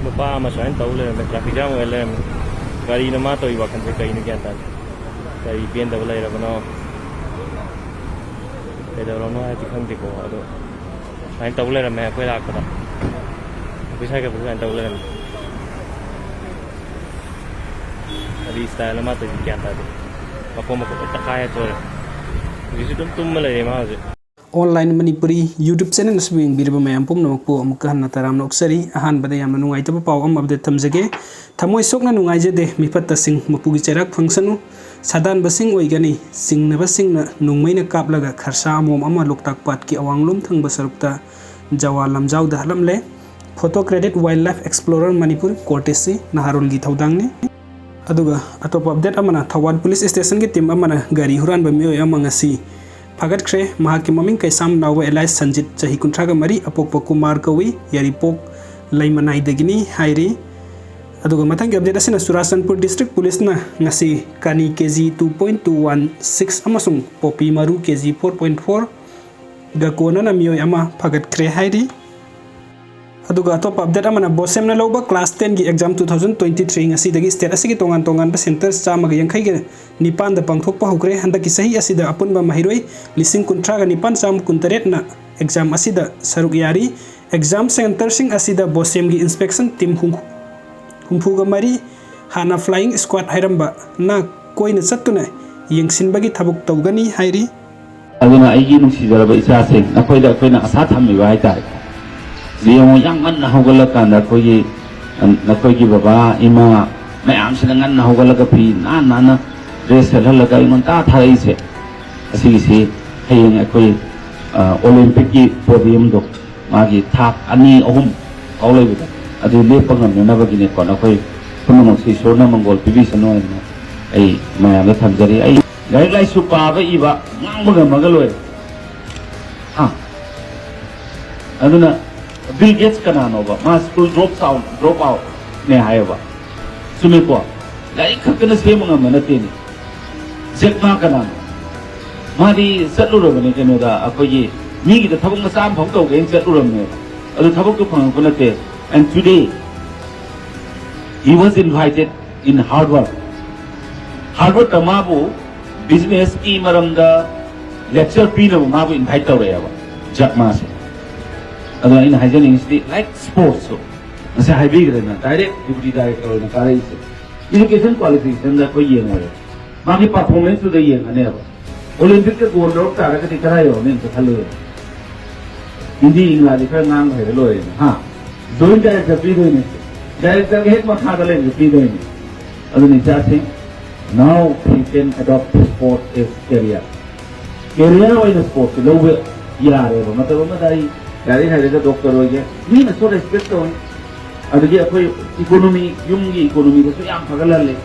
Nupa ama soalnya tahu lah, traffic jam lah, Gari nama tu ibakan se kaya ni kaya Gari pian tahu lah, mana, ada orang mana tikang tiko, aduh, saya tahu lah, मैं apa lah kata, bisa ke bukan tahu lah, tadi style nama tu kaya tadi, aku tak kaya tu, jadi tu malah ni mah online Manipuri YouTube channel swing birba mayam pum nampu amka na taram noksari ahan bada yam nungai ta paw am update thamjage thamoi sokna nungai jade mipatta sing mapugi cherak function sadan basing oigani sing na basing na nungmai na kaplaga kharsa amom ama loktak pat ki awanglum thang basarukta jawa lamjau da halamle photo credit wildlife explorer Manipur courtesy naharul gi thaudang ne aduga atop update amana Thawad police station gi team amana gari huranba mioy amanga si Fagat kre mahaki maming kay sam nawa elai sanjit chahi kuntraga mari apok kumar kawi yari pok laimanai dagini hairi aduga matang update asina Surasanpur district police na ngasi kani kg 2.216 amasung popi maru kg 4.4 gakona na miyoy ama fagat kre hairi aduga top update amana bosem na loba class 10 gi exam 2023 ngasi dagi state asigi tongan ba centers chama ga yankhai ge nipan da pangthok pa hukre handaki sahi asida apun ba mahiroi lising kuntra ga nipan cham kuntaret na exam asida saruk yari exam center sing asida bosem gi inspection team humpu ga mari hana flying squad hairamba na koina chattuna yengsin bagi thabuk tawgani hairi aduna aigi nungsi jaraba isa se nakoida koina asa thammi ba haitai Liang yang ngan hogala kanda koi nakoi baba ima mayam sinangan hogala kapi na dress halal ka ingon ta thai se asi hayeng koi Olympic ki podium dok magi thak ani ohum kaulai buta adu le pangam na bagine ko nakoi puno si sorna mongol pibi sano ai mayam la thamjari ai lai supa ba iba ngang magaloi ha aduna Bill Gates kanano ba ma school drop out ne hayo ba sume ko lai khakna se mga manate ni Jack ma kanano ma di satlu ro bane keno da akoyi mi gi da thabuk ma sam phong to ge satlu ro me adu thabuk ko phang ko nate and today he was invited in Harvard tamabu business ki maram da lecture pina ma bu invite to re ba Jack ma se Ado in hygiene is like sports so. Nasa hybrid na direct deputy director na kare ise. Education qualification da koi yeng wale. Magi performance da yeng ane ba. Olympic ke gold medal tara ka dikara yo nen to khalo. Hindi ingla dikha ngang bhai lo ye. Ha. Joint director pi do ne. Director ke ma kha dale pi do ne. Ado ni cha thing. Now he can adopt sport as career. Career wise sport lo we yare ba matlab ma dai Gari hai da doctor ho gaya ni na so respect to adagi apoi economy yung gi economy ko yam phagala le